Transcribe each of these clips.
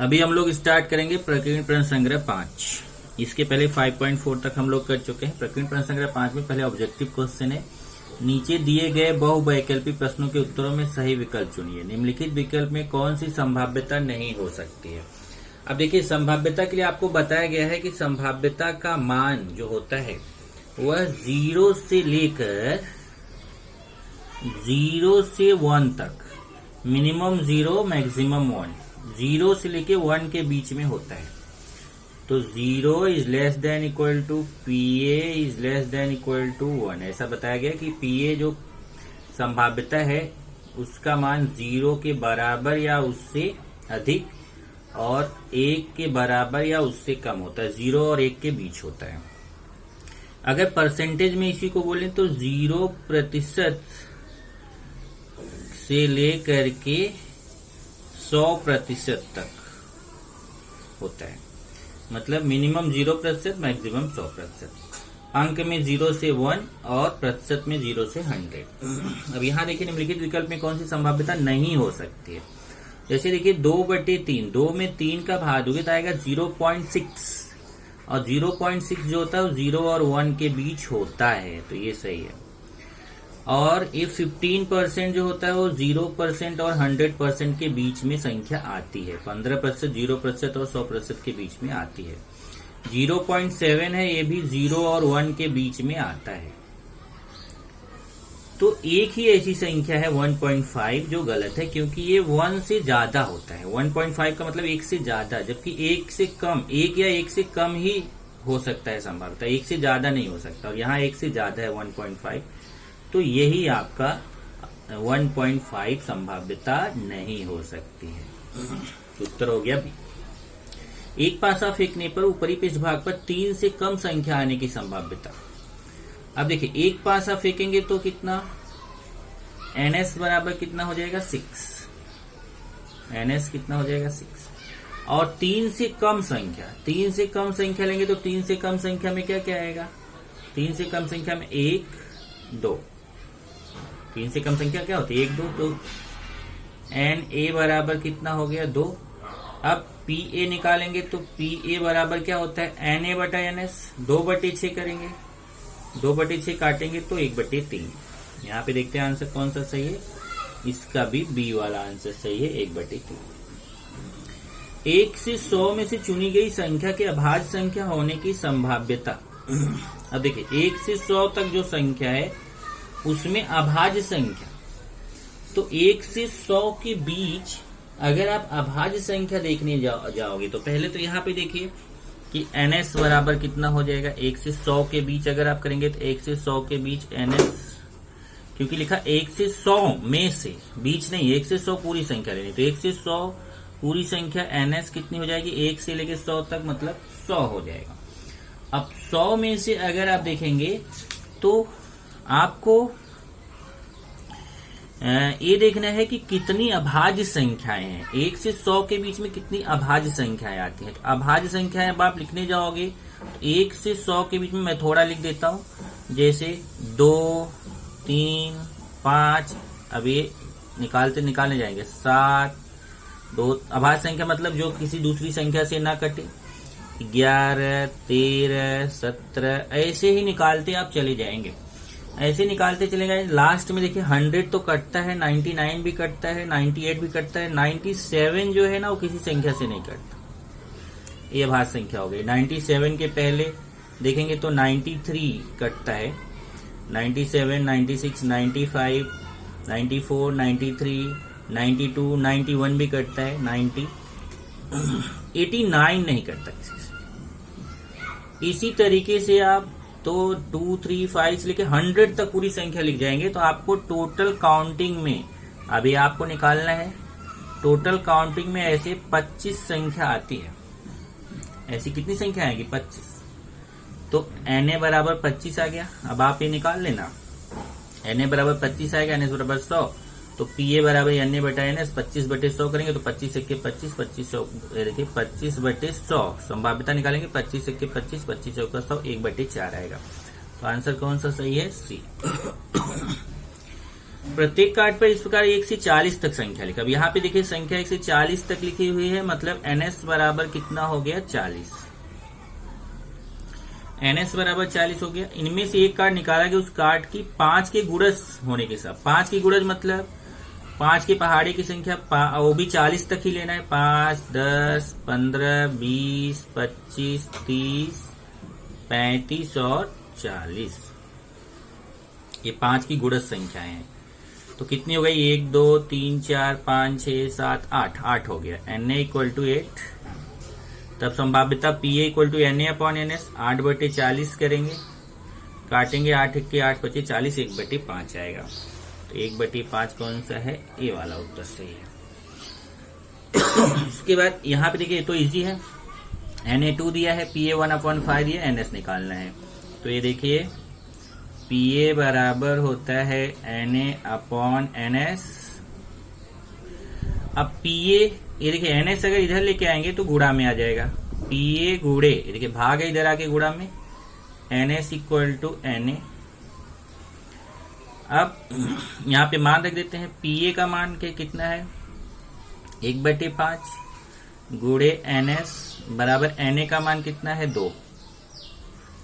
अभी हम लोग स्टार्ट करेंगे प्रकीर्ण प्रश्न संग्रह 5। इसके पहले 5.4 तक हम लोग कर चुके हैं। प्रकीर्ण प्रश्न संग्रह 5 में पहले ऑब्जेक्टिव क्वेश्चन है। नीचे दिए गए बहुवैकल्पिक प्रश्नों के उत्तरों में सही विकल्प चुनिए। निम्नलिखित विकल्प में कौन सी संभाव्यता नहीं हो सकती है। अब देखिए, संभाव्यता के लिए आपको बताया गया है कि संभाव्यता का मान जो होता है वह 0 से लेकर 0 से 1 तक, मिनिमम 0 मैक्सिमम 1, 0 से लेके 1 के बीच में होता है। तो 0 is less than equal to PA is less than equal to 1। ऐसा बताया गया कि PA जो संभाव्यता है उसका मान 0 के बराबर या उससे अधिक और 1 के बराबर या उससे कम होता है। 0 और 1 के बीच होता है। अगर परसेंटेज में इसी को बोलें तो 0% से लेकर के 100% तक होता है। मतलब मिनिमम 0%, मैक्सिमम 100%। अंक में 0 से 1 और प्रतिशत में 0 से 100। अब यहाँ देखिए, निम्नलिखित विकल्प में कौन सी संभाव्यता नहीं हो सकती है। जैसे देखिए 2/3, 2 में 3 का भाग दोगे तो आएगा 0.6, और 0.6 जो होता है वो 0 और 1 के बीच होता है, तो ये सही है। और ये 15% जो होता है वो 0% और 100% के बीच में संख्या आती है। 15%, 0% और 100% के बीच में आती है। 0.7 है, ये भी 0 और 1 के बीच में आता है। तो एक ही ऐसी संख्या है 1.5 जो गलत है, क्योंकि ये 1 से ज्यादा होता है। 1.5 का मतलब 1 से ज्यादा, जबकि 1 से कम, 1 या 1 से कम ही हो सकता है संभावना, 1 से ज्यादा नहीं हो सकता। और यहाँ 1 से ज्यादा है 1.5, तो यही आपका 1.5 संभाव्यता नहीं हो सकती है। उत्तर हो गया बी। एक पासा फेंकने पर ऊपरी पृष्ठभाग पर 3 से कम संख्या आने की संभाव्यता। अब देखिए, एक पासा फेंकेंगे तो कितना, NS बराबर कितना हो जाएगा 6, NS कितना हो जाएगा 6। और 3 से कम संख्या, 3 से कम संख्या लेंगे तो 3 से कम संख्या में क्या क्या आएगा, 3 से कम संख्या में 1, 2, 3 से कम संख्या क्या होती है 1, 2, तो NA बराबर कितना हो गया 2। अब PA निकालेंगे तो PA बराबर क्या होता है NA बटा NS, 2/6 करेंगे, 2/6 काटेंगे तो 1/3। यहाँ पे देखते हैं आंसर कौन सा सही है। इसका भी बी वाला आंसर सही है, 1/3। 1 से 100 में से चुनी गई संख्या के अभाज्य संख्या होने की संभाव्यता। अब देखिए, 1 से 100 तक जो संख्या है उसमें अभाज्य संख्या, तो 1 से 100 के बीच अगर आप अभाज्य संख्या देखने जाओगे तो पहले तो यहाँ पे देखिए कि NS बराबर कितना हो जाएगा। 1 से 100 के बीच अगर आप करेंगे तो 1 से 100 के बीच NS, क्योंकि लिखा 1 से 100 में से, बीच नहीं, 1 से 100 पूरी संख्या लेनी, तो 1 से 100 पूरी संख्या NS कितनी हो जाएगी, 1 से लेके 100 तक, मतलब 100 हो जाएगा। अब 100 में से अगर आप देखेंगे तो आपको ये देखना है कि कितनी अभाज्य संख्याएं हैं। 1 से 100 के बीच में कितनी अभाज्य संख्याएं आती हैं। तो अभाज्य संख्याएं अब आप लिखने जाओगे तो 1 से 100 के बीच में मैं थोड़ा लिख देता हूं, जैसे 2, 3, 5। अब ये निकालने जाएंगे 7, 2 अभाज्य संख्या मतलब जो किसी दूसरी संख्या से ना कटे, 11, 13, 17, ऐसे ही निकालते आप चले जाएंगे। ऐसे निकालते चले गए, लास्ट में देखिए 100 तो कटता है, 99 भी कटता है, 98 भी कटता है, 97 जो है ना वो किसी संख्या से नहीं कटता। ये अभाज्य संख्या हो गई। 97 के पहले देखेंगे तो 93 कटता है, 97, 96, 95, 94, 93, 92, 91 भी कटता है, 90, 89 नहीं कटता किसी से। इसी तरीके से आप तो 2, 3, 5 से लेके 100 तक पूरी संख्या लिख जाएंगे तो आपको टोटल काउंटिंग में, अभी आपको निकालना है, टोटल काउंटिंग में ऐसे 25 संख्या आती है। ऐसी कितनी संख्या आएगी 25, तो NA बराबर 25 आ गया। अब आप ये निकाल लेना, NA बराबर 25 आएगा, NS बराबर 100, तो PA बराबर NA बटा NS 25/100 करेंगे तो 25 1 के 25, 25 25/100 संभाव्यता निकालेंगे, 25 1 के 25, 25 1 का 100, 1/4 आएगा। तो आंसर कौन सा सही है, सी। प्रत्येक कार्ड पर इस प्रकार 1 से 40 तक संख्या लिखा। अब यहाँ पे देखिए संख्या 1 से 40 तक लिखी हुई है, मतलब NS बराबर कितना हो गया 40। NS बराबर 40 हो गया। इनमें से एक कार्ड निकाला गया, उस कार्ड की 5 के गुणज होने के साथ, 5 की गुणज मतलब 5 के पहाड़े की संख्या, वो भी 40 तक ही लेना है। 5, 10, 15, 20, 25, 30, 35 और 40, ये 5 की गुणज संख्याएं हैं। तो कितनी हो गई? 1, 2, 3, 4, 5, 6, 7, 8, 8 हो गया। Na equal to 8। तब संभाव्यता Pa equal to Na upon NS, 8/40 करेंगे, काटेंगे 8 1 के 8 बचे 40, 1/5 आएगा। तो 1/5 कौन सा है? ए वाला उत्तर सही है। उसके बाद यहाँ पे देखिए, तो इजी है। Na2 दिया है, Pa 1/5 दिया, NS निकालना है। तो ये देखिए Pa बराबर होता है Na अपॉन NS। अब Pa, ये देखिए NS अगर इधर लेके आएंगे तो गुणा में आ जाएगा। Pa गुणे, ये देखिए भाग है इधर आके गुणा में, NS इक्वल टू Na। अब यहाँ पे मान रख देते हैं। Pa का मान के कितना है? 1/5 गुणे NS बराबर Na का मान कितना है? 2।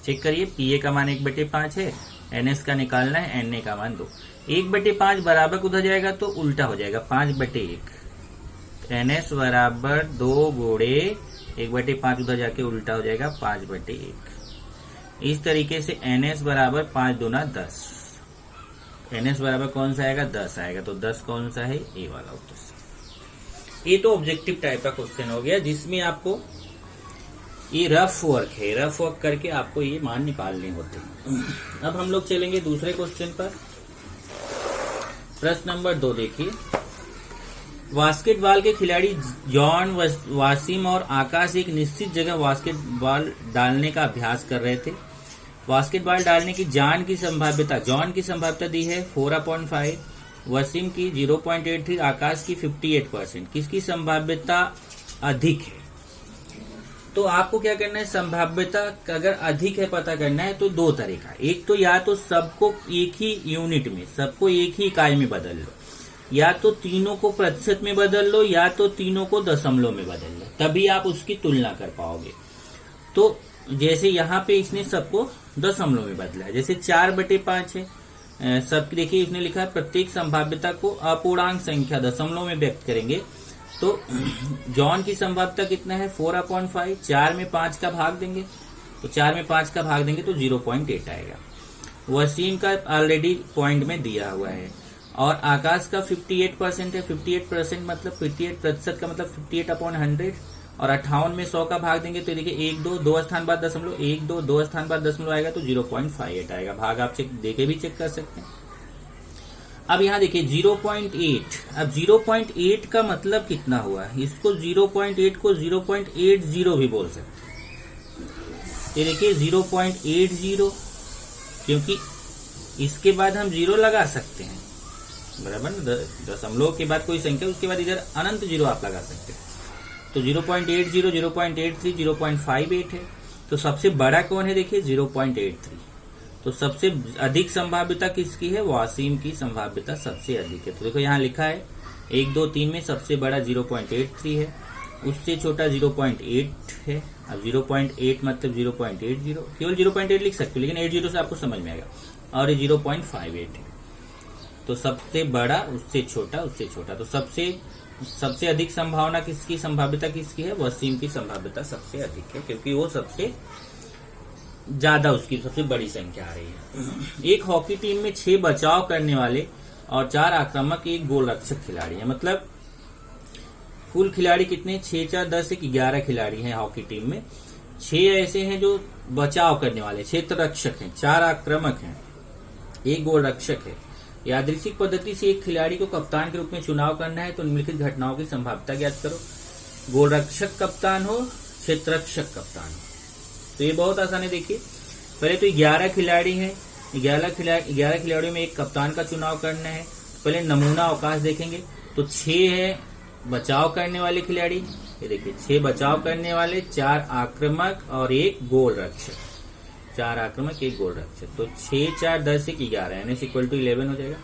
चेक करिए, Pa का मान 1/5 है, NS का निकालना है, Na का मान 2। 1/5 बराबर उधर जाएगा तो उल्टा हो जाएगा, 5/1। NS बराबर 2 गुणे 1/5 उधर जाके उल्टा हो जाएगा 5/1। इस तरीके से NS बराबर 5 दूना 10। NS बराबर कौन सा आएगा? 10 आएगा। तो 10 कौन सा है? ए वाला उत्तर। ये तो ऑब्जेक्टिव टाइप का क्वेश्चन हो गया, जिसमें आपको ये रफ वर्क है, रफ वर्क करके आपको ये मान निकालने होते हैं। अब हम लोग चलेंगे दूसरे क्वेश्चन पर। प्रश्न नंबर 2 देखिए। बास्केटबॉल के खिलाड़ी जॉन, वासिम और आकाश एक निश्चित जगह बास्केटबॉल डालने का अभ्यास कर रहे थे। बास्केटबॉल डालने की जॉन की संभाव्यता दी है 4/5, वसीम की 0.83, आकाश की 58%। किसकी संभाव्यता अधिक है? तो आपको क्या करना है, संभाव्यता अगर अधिक है पता करना है तो 2 तरीका। एक तो या तो सबको एक ही यूनिट में, सबको एक ही इकाई में बदल लो, या तो तीनों को प्रतिशत में बदल लो, या तो तीनों को दशमलव में बदल लो, तभी आप उसकी तुलना कर पाओगे। तो जैसे यहाँ पे इसने सबको दशमलव में बदला है, जैसे 4/5 है, सब देखिए इसने लिखा है प्रत्येक संभाव्यता को अपूर्णांक संख्या दशमलव में व्यक्त करेंगे। तो जॉन की संभाव्यता कितना है? 4/5। 4 में 5 का भाग देंगे, तो 4 में 5 का भाग देंगे तो 0.8 आएगा। वसीम का ऑलरेडी पॉइंट में दिया हुआ है, और आकाश का 58% है। 58% मतलब 58% का मतलब 58/100, और 58 में 100 का भाग देंगे तो देखिए 1 2 2 स्थान बाद दशमलव, 1 2 2 स्थान बाद दशमलव आएगा तो 0.58 आएगा। भाग आप देके भी चेक कर सकते हैं। अब यहाँ देखिए 0.8। अब 0.8 का मतलब कितना हुआ? इसको 0.8 को 0.80 भी बोल सकते हैं। ये देखिए 0.80, क्योंकि इसके बाद हम 0 लगा सकते हैं, बराबर। दशमलव के बाद कोई संख्या, उसके बाद इधर अनंत 0 आप लगा सकते हैं। तो 0.80, 0.83, 0.58 है। तो सबसे बड़ा कौन है? देखिए 0.83। तो सबसे अधिक संभाव्यता किसकी है? वासिम की संभाव्यता सबसे अधिक है। तो देखो यहाँ लिखा है 1 2 3 में सबसे बड़ा 0.83 है, उससे छोटा 0.8 है। अब 0.8 मतलब 0.80, केवल 0.8 लिख सकते हो, लेकिन 80 से आपको समझ में आएगा। और ये 0.58 है। तो सबसे बड़ा, उससे छोटा, उससे छोटा। तो सबसे अधिक संभावना किसकी, संभाव्यता किसकी है? वसीम की संभाव्यता सबसे अधिक है, क्योंकि वो सबसे ज्यादा, उसकी सबसे बड़ी संख्या आ रही है। एक हॉकी टीम में 6 बचाव करने वाले और 4 आक्रामक, 1 गोलरक्षक खिलाड़ी है। मतलब कुल खिलाड़ी कितने? 6 4 10 1 11 खिलाड़ी हैं हॉकी टीम में। 6 ऐसे हैं जो बचाव करने वाले, क्षेत्ररक्षक हैं, 4 आक्रामक हैं, 1 गोलरक्षक है। यादृच्छिक पद्धति से एक खिलाड़ी को कप्तान के रूप में चुनाव करना है तो निम्नलिखित घटनाओं की संभाव्यता ज्ञात करो। गोलरक्षक कप्तान हो, क्षेत्ररक्षक कप्तान हो। तो ये बहुत आसान है। देखिए पहले तो 11 खिलाड़ी हैं, 11 खिलाड़ियों में एक कप्तान का चुनाव करना है। पहले नमूना अवकाश देखेंगे तो 6 है बचाव करने वाले खिलाड़ी। ये देखिए 6 बचाव करने वाले, 4 आक्रामक और 1 गोल रक्षक। 4 आक्रामक 1 गोल रक्षक। तो 6 4 10 1 11 यानी इक्वल टू 11 हो जाएगा।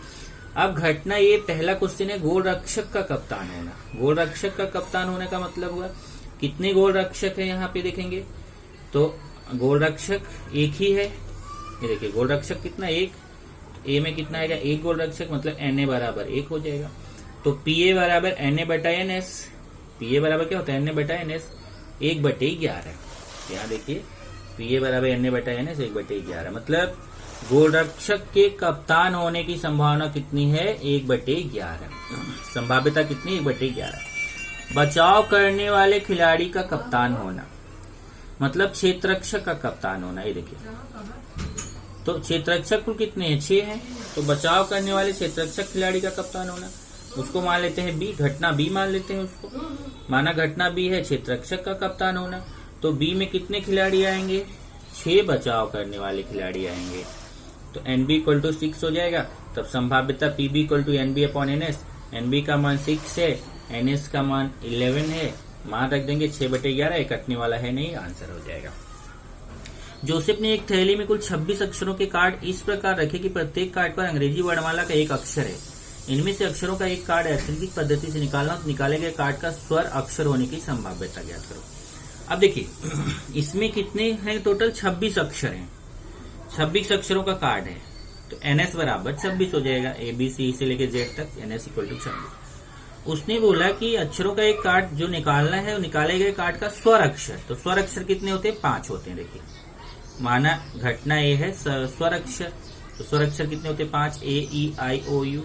अब घटना ये पहला क्वेश्चन है गोल रक्षक का कप्तान होना। गोल रक्षक का कप्तान होने का मतलब हुआ कितने गोल रक्षक है यहाँ पे देखेंगे तो गोल रक्षक एक ही है। ये देखिए गोल रक्षक कितना एक, ए में कितना आएगा एक गोल रक्षक मतलब एन ए बराबर एक हो जाएगा। तो पी ए बराबर एन ए बटा एन एस। पी ए बराबर क्या होता है एन ए बटा एन एस 1/11। यहाँ देखिए पी ए बराबर एन ए बटा एन एस 1/11 मतलब गोल रक्षक के कप्तान होने की संभावना कितनी है 1/11। संभाव्यता कितनी 1/11। बचाव करने वाले खिलाड़ी का कप्तान होना मतलब क्षेत्ररक्षक का कप्तान होना। ये देखिए तो क्षेत्ररक्षक कुल कितने हैं 6 हैं। तो बचाव करने वाले क्षेत्ररक्षक खिलाड़ी का कप्तान होना उसको मान लेते हैं बी, घटना बी मान लेते हैं उसको। माना घटना बी है क्षेत्ररक्षक का कप्तान होना तो बी में कितने खिलाड़ी आएंगे 6 बचाव करने वाले खिलाड़ी आएंगे। तो एन बी इक्वल टू 6 हो जाएगा। तब संभाव्यता P B equal to N B upon N S. N B का मान 6 है, एन एस का मान 11 है। मान रख देंगे 6/11 कटने वाला है नहीं, आंसर हो जाएगा। जोसेफ ने एक थैली में कुल 26 अक्षरों के कार्ड इस प्रकार रखे कि प्रत्येक कार्ड पर अंग्रेजी वर्णमाला का एक अक्षर है। इनमें से अक्षरों का एक कार्ड अत्यधिक पद्धति से निकालना, तो निकाले गए कार्ड का स्वर अक्षर होने की संभाव्यता ज्ञात करो। अब देखिए इसमें कितने हैं टोटल 26 अक्षर हैं। 26 अक्षरों का कार्ड है तो एनएस बराबर 26 हो जाएगा। ए बी सी से लेके जेड तक एनएस इक्वल टू 26। उसने बोला कि अक्षरों का एक कार्ड जो निकालना है वो निकाले गए कार्ड का स्वर अक्षर। तो स्वर अक्षर कितने होते हैं 5 होते हैं। देखिए माना घटना ए है स्वर अक्षर, तो स्वर अक्षर कितने होते हैं 5 ए ई आई ओ यू।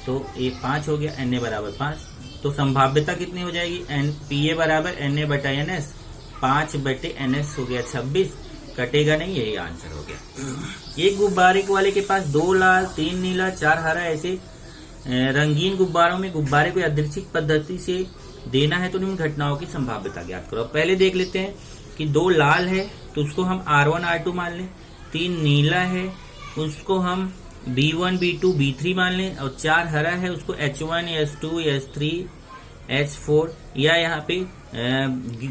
तो ए 5 हो गया, एन ए बराबर 5। तो संभाव्यता कितनी हो जाएगी एन पी ए बराबर एन ए बटा एन एस 5/NS हो गया 26, कटेगा नहीं, यही आंसर हो गया। एक गुब्बारे वाले के पास 2 लाल 3 नीला 4 हरा ऐसे रंगीन गुब्बारों में गुब्बारे को यादृच्छिक पद्धति से देना है तो निम्न घटनाओं की संभाव्यता ज्ञात करो। पहले देख लेते हैं कि 2 लाल है तो उसको हम R1 R2 मान लें, 3 नीला है उसको हम B1 B2 B3 मान लें और 4 हरा है उसको H1 H2 H3 H4 या यहाँ पे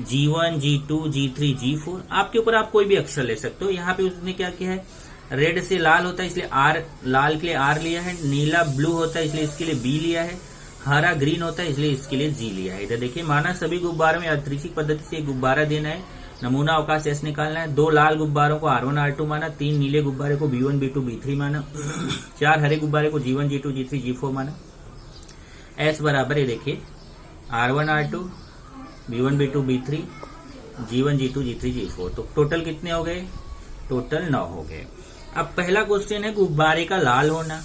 G1 G2 G3 G4 आपके ऊपर आप कोई भी अक्षर ले सकते हो। यहाँ पे उसने क्या किया है रेड से लाल होता है इसलिए R, लाल के लिए R लिया है, नीला ब्लू होता है इसलिए इसके लिए B लिया है, हरा ग्रीन होता है इसलिए इसके लिए G लिया है। इधर देखिए माना सभी गुब्बारों में यादृच्छिक पद्धति से एक गुब्बारा देना है, नमूना अवकाश S निकालना है। 2 लाल गुब्बारों को R1 R2 माना, 3 नीले गुब्बारे को B1 B2 B3 माना, 4 हरे गुब्बारे को G1 G2 G3 G4 माना। S बराबर है देखिए R1 R2 B1 B2 B3 G1 G2 G3 G4। तो टोटल कितने हो गए टोटल 9 हो गए। अब पहला क्वेश्चन है गुब्बारे का लाल होना।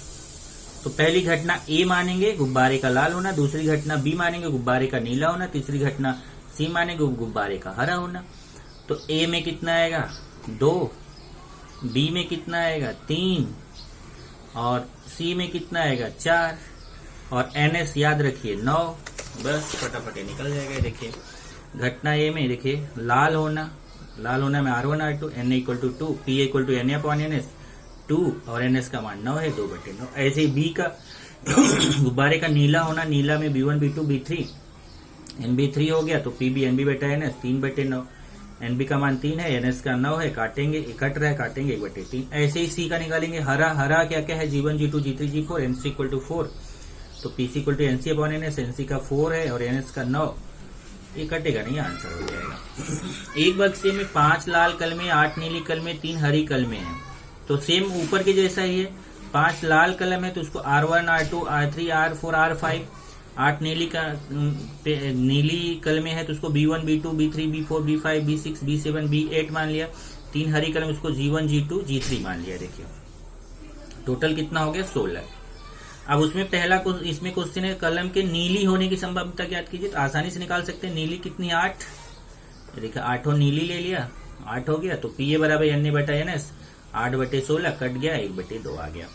तो पहली घटना A मानेंगे गुब्बारे का लाल होना, दूसरी घटना B मानेंगे गुब्बारे का नीला होना, तीसरी घटना C मानेंगे गुब्बारे का हरा होना। तो A में कितना आएगा 2, B में कितना आएगा 3 और C में कितना आएगा 4 और NS याद रखिए 9। बस फटाफट निकल जाएगा। देखिए घटना A में देखिए लाल होना में R1 R2 N equal to 2 P equal to N upon NS 2 और NS का मान 9 है 2/9। ऐसे ही B का गुब्बारे का नीला होना, नीला में B1 B2 B3 NB3 हो गया तो PB NB बटा NS 3/9। NB का मान 3 है, NS का 9 है, काटेंगे कट रहा है काटेंगे 1/3। ऐसे ही C का निकालेंगे हरा क्या क्या है G1 G2 G3 G4 NC equal to 4 तो PC equal to NC upon NS, NC का 4 है और NS का 9, ये कटेगा नहीं, आंसर हो जाएगा। एक बक्से में 5 लाल कलमें 8 नीली कलमें 3 हरी कलमें हैं। तो सेम ऊपर के जैसा ही है, 5 लाल कलम है तो उसको R1 R2 R3 R4 R5, 8 नीली कलमें है तो उसको B1 B2 B3 B4 B5 B6 B7 B8 मान लिया, 3 हरी कलम उसको G1 G2 G3 मान लिया। देखिए टोटल कितना हो गया 16। अब उसमें पहला इसमें क्वेश्चन है कलम के नीली होने की संभाव्यता ज्ञात कीजिए। तो आसानी से निकाल सकते हैं, नीली कितनी 8, देखिए 8 नीली ले लिया 8 हो गया तो PA बराबर NA बटा NS 8/16 कट गया 1/2 आ गया।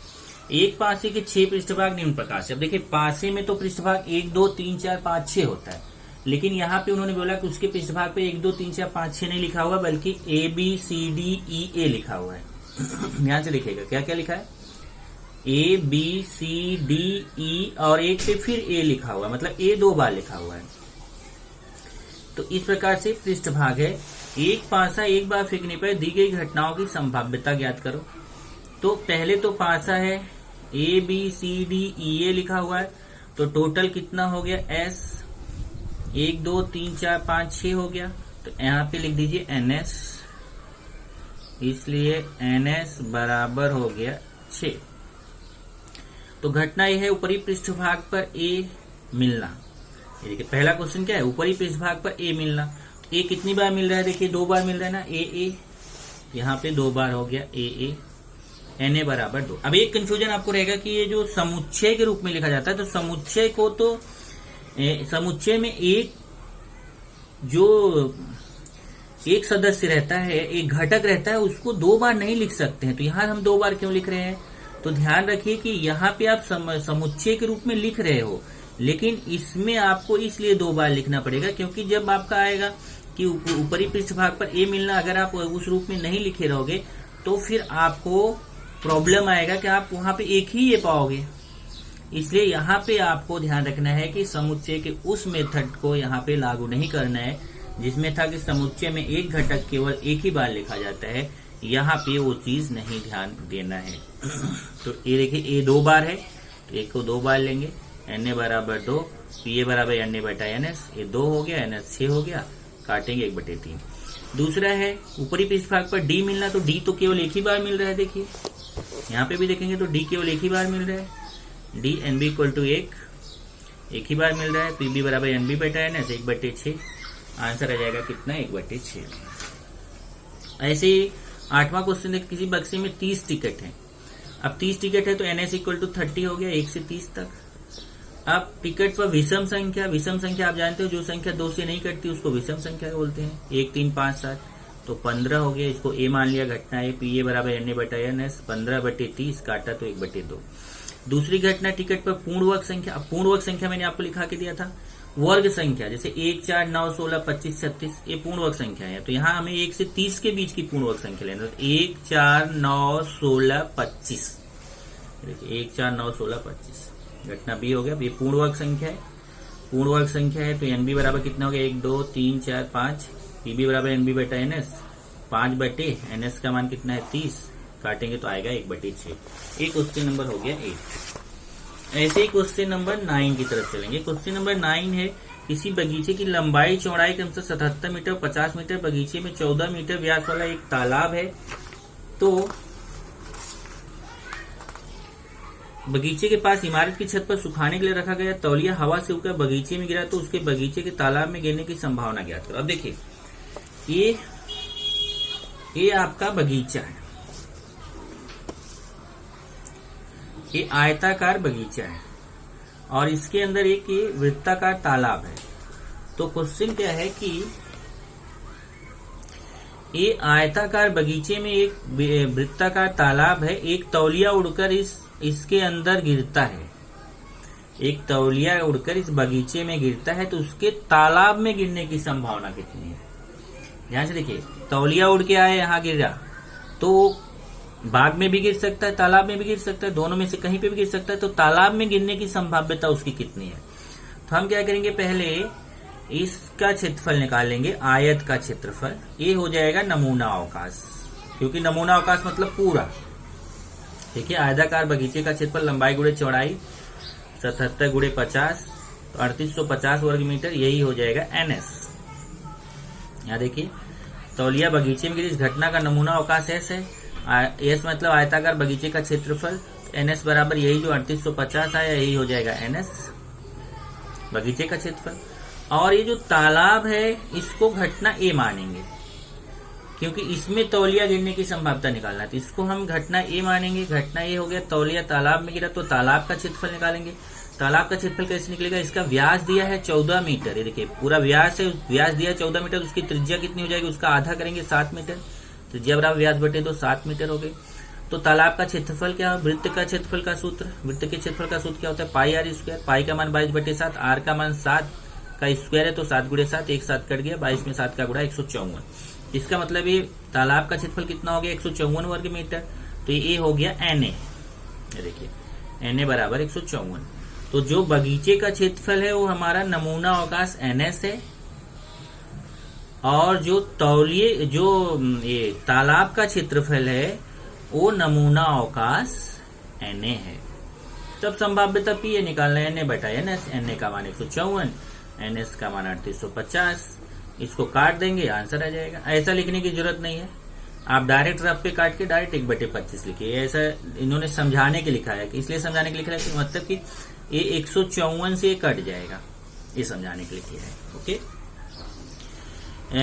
एक पासे के 6 पृष्ठभाग निम्न प्रकार से। अब देखिए पासे में तो पृष्ठभाग 1 2 3 4 5 6 होता है, लेकिन यहाँ पे उन्होंने बोला कि उसके पृष्ठभाग पे 1 2 3 4 5 6 नहीं लिखा हुआ बल्कि ABCDEA लिखा हुआ है। ध्यान से लिखेगा क्या क्या लिखा है ABCDE और एक पे फिर A लिखा हुआ है, मतलब A 2 बार लिखा हुआ है। तो इस प्रकार से पृष्ठभाग है। एक पासा एक बार फेंकने पर दी गई घटनाओं की संभाव्यता ज्ञात करो। तो पहले तो पासा है ABCDEA लिखा हुआ है, तो टोटल कितना हो गया S, 1 2 3 4 5 6 हो गया। तो यहाँ पे लिख दीजिए NS, इसलिए NS बराबर हो गया 6। तो घटना यह है ऊपरी पृष्ठभाग पर A मिलना। ये देखिए पहला क्वेश्चन क्या है, ऊपरी पृष्ठभाग पर A मिलना। A कितनी बार मिल रहा है, देखिए 2 बार मिल रहा है ना, AA, यहाँ पे 2 बार हो गया AA, Na बराबर 2। अब एक कंफ्यूजन आपको रहेगा कि ये जो समुच्चय के रूप में लिखा जाता है, तो समुच्चय को तो समुच्चय में एक सदस्य रहता है, एक घटक रहता है, उसको 2 बार नहीं लिख सकते हैं। तो यहाँ हम 2 बार क्यों लिख रहे हैं, तो ध्यान रखिए कि यहाँ पे आप समुच्चय के रूप में लिख रहे हो, लेकिन इसमें आपको इसलिए 2 बार लिखना पड़ेगा क्योंकि जब आपका आएगा कि ऊपरी पृष्ठभाग पर A मिलना, अगर आप उस रूप में नहीं लिखे रहोगे तो फिर आपको प्रॉब्लम आएगा कि आप वहां पे एक ही A पाओगे। इसलिए यहाँ पे आपको ध्यान रखना है कि समुच्चय के उस मेथड को यहाँ पे लागू नहीं करना है जिसमें था कि समुच्चय में एक घटक केवल एक ही बार लिखा जाता है। यहाँ पे वो चीज नहीं ध्यान देना है। तो ये देखिए A 2 बार है, तो A को 2 बार लेंगे, Na बराबर 2, Pa बराबर Na बटा NS, ये 2 हो गया, NS 6 हो गया, काटेंगे 1/3। दूसरा है ऊपरी पृष्ठभाग पर D मिलना, तो D तो केवल एक ही बार मिल रहा है। देखिए यहाँ पे भी देखेंगे तो D केवल एक ही बार मिल रहा है, D NB इक्वल टू 1, एक ही बार मिल रहा है। PB बराबर NB बटा NS, 1/6, आंसर आ जाएगा कितना, 1/6। ऐसे ही 8वां क्वेश्चन है, किसी बक्से में 30 टिकट है। अब 30 टिकट है तो NS इक्वल टू 30 हो गया, 1 से 30 तक। अब टिकट पर विषम संख्या आप जानते हो, जो संख्या 2 से नहीं कटती उसको विषम संख्या बोलते हैं। 1 3 5 7, तो 15 हो गया, इसको A मान लिया। घटना है PA बराबर Na बटा NS, 15/30 काटा तो 1/2। दूसरी घटना टिकट पर पूर्ण वर्ग संख्या। अब पूर्ण वर्ग संख्या मैंने आपको लिखा के दिया था, वर्ग संख्या जैसे 1 4 9 16 25 36, ये पूर्ण वर्ग संख्या है। तो यहाँ हमें 1 से 30 के बीच की पूर्ण वर्ग संख्या लेना है। 1 4 9 16 25, देखिए 1 4 9 16 25, घटना B हो गया। ये पूर्ण वर्ग संख्या है, पूर्ण वर्ग संख्या है। तो NB बराबर कितना हो गया, 1 2 3 4 5, PB बराबर NB बटा NS, 5/NS का मान कितना है, 30, काटेंगे तो आएगा 1/6। एक क्वेश्चन नंबर हो गया 8। ऐसे ही क्वेश्चन नंबर 9 की तरफ चलेंगे। क्वेश्चन नंबर 9 है, किसी बगीचे की लंबाई चौड़ाई क्रमशः 77 मीटर 50 मीटर, बगीचे में 14 मीटर व्यास वाला एक तालाब है। तो बगीचे के पास इमारत की छत पर सुखाने के लिए रखा गया तौलिया हवा से उड़कर बगीचे में गिरा, तो उसके बगीचे के तालाब में गिरने की संभावना ज्ञात करो। अब देखिए ये आपका बगीचा है, ये आयताकार बगीचा है और इसके अंदर एक ये वृत्ताकार तालाब है। तो क्वेश्चन क्या है कि ये आयताकार बगीचे में एक वृत्ताकार तालाब है, एक तौलिया उड़कर इसके अंदर गिरता है, एक तौलिया उड़कर इस बगीचे में गिरता है, तो उसके तालाब में गिरने की संभावना कितनी है। ध्यान से देखिए, तौलिया उड़ के आया, यहाँ गिरा, तो बाग में भी गिर सकता है, तालाब में भी गिर सकता है, दोनों में से कहीं पे भी गिर सकता है। तो तालाब में गिरने की संभाव्यता उसकी कितनी है। तो हम क्या करेंगे, पहले इसका क्षेत्रफल निकालेंगे, आयत का क्षेत्रफल। ये हो जाएगा नमूना अवकाश, क्योंकि नमूना अवकाश मतलब पूरा। देखिए आयताकार बगीचे का क्षेत्रफल लंबाई गुणे चौड़ाई 77 गुणे 50, तो 3850 वर्ग मीटर, यही हो जाएगा NS। यहाँ देखिए तौलिया बगीचे में गिरी, इस घटना का नमूना अवकाश S है। S मतलब आयताकार बगीचे का क्षेत्रफल, NS बराबर यही जो 3850 आया, यही हो जाएगा NS बगीचे का क्षेत्रफल। और ये जो तालाब है इसको घटना A मानेंगे, क्योंकि इसमें तौलिया गिरने की संभावना निकालना है, तो इसको हम घटना A मानेंगे। घटना A हो गया, तौलिया तालाब में गिरा, तो तालाब का क्षेत्रफल निकालेंगे। तालाब का क्षेत्रफल कैसे निकलेगा, इसका व्यास दिया है 14 मीटर, ये देखिए पूरा व्यास है, व्यास दिया 14 मीटर, उसकी त्रिज्या कितनी हो जाएगी, उसका आधा करेंगे 7 मीटर, त्रिज्या बराबर व्यास बटे 2, 7 मीटर हो गए। तो तालाब का क्षेत्रफल क्या है, वृत्त का क्षेत्रफल का सूत्र, वृत्त के क्षेत्रफल का सूत्र क्या होता है, पाई r स्क्वायर। पाई का मान 22/7, r का मान 7 का स्क्वायर है, तो 7 गुणे 7, एक 7 कट गया, 22 में 7 का गुणा 154। इसका मतलब ये तालाब का क्षेत्रफल कितना हो गया, 154 वर्ग मीटर। तो ये हो गया Na, देखिए Na बराबर 154। तो जो बगीचे का क्षेत्रफल है वो हमारा नमूना अवकाश NS है, और जो तौलिए जो ये तालाब का क्षेत्रफल है वो नमूना अवकाश Na है। तब संभाव्यता पी ए निकालना है, Na बटा NS, Na का मान 154, NS का मान 3850। इसको काट देंगे, आंसर आ जाएगा। ऐसा लिखने की जरूरत नहीं है, आप डायरेक्ट रफ पे काट के डायरेक्ट 1/25 लिखिए। ऐसा इन्होंने समझाने के लिखा है, इसलिए समझाने के लिखा है कि मतलब कि ये 154 से कट जाएगा, ये समझाने के लिए किया है। ओके।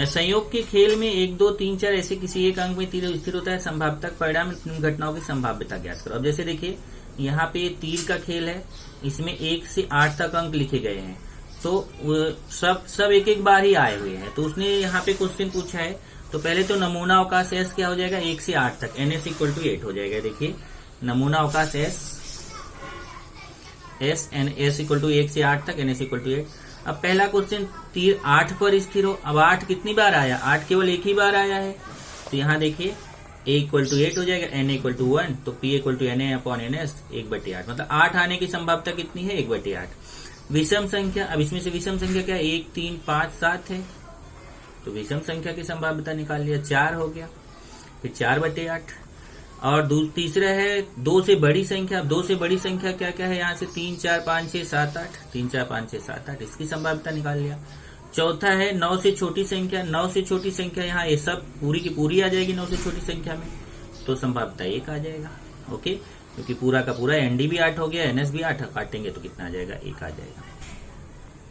संयोग के खेल में 1, 2, 3, 4 ऐसे किसी एक अंक में तीर स्थिर होता है, संभाव्यता परिणाम घटनाओं की संभाव्यता ज्ञात करो। अब जैसे देखिए यहाँ पे तीर का खेल है, इसमें 1 से 8 तक अंक लिखे गए हैं, तो सब एक एक बार ही आए हुए हैं। तो उसने यहाँ पे क्वेश्चन पूछा है, तो पहले तो नमूना अवकाश S क्या हो जाएगा, 1 से 8 तक, NS = 8 हो जाएगा। देखिए नमूना अवकाश S = 1 से 8 तक, NS = 8। अब पहला क्वेश्चन, तीर 8 पर स्थिर हो। अब 8 कितनी बार आया, 8 केवल एक ही बार आया है, तो यहाँ देखिए A = 8 हो जाएगा, Na = 1, तो P = Na/NS 1/8, मतलब 8 आने की संभावना कितनी है, 1/8। विषम संख्या, अब इसमें से विषम संख्या क्या है, 1, 3, 5, 7 है, तो विषम संख्या की संभाव्यता निकाल लिया, 4 हो गया, फिर 4/8। और तीसरा है 2 से बड़ी संख्या। 2 से बड़ी संख्या क्या क्या है, यहाँ से 3, 4, 5, 6, 7, 8, 3, 4, 5, 6, 7, 8, इसकी संभाव्यता निकाल लिया। चौथा है 9 से छोटी संख्या। 9 से छोटी संख्या, यहाँ ये सब पूरी की पूरी आ जाएगी 9 से छोटी संख्या में, तो संभाव्यता 1 आ जाएगा। ओके, क्योंकि पूरा का पूरा ND भी 8 हो गया, NS भी 8, काटेंगे तो कितना आ जाएगा, 1 आ जाएगा।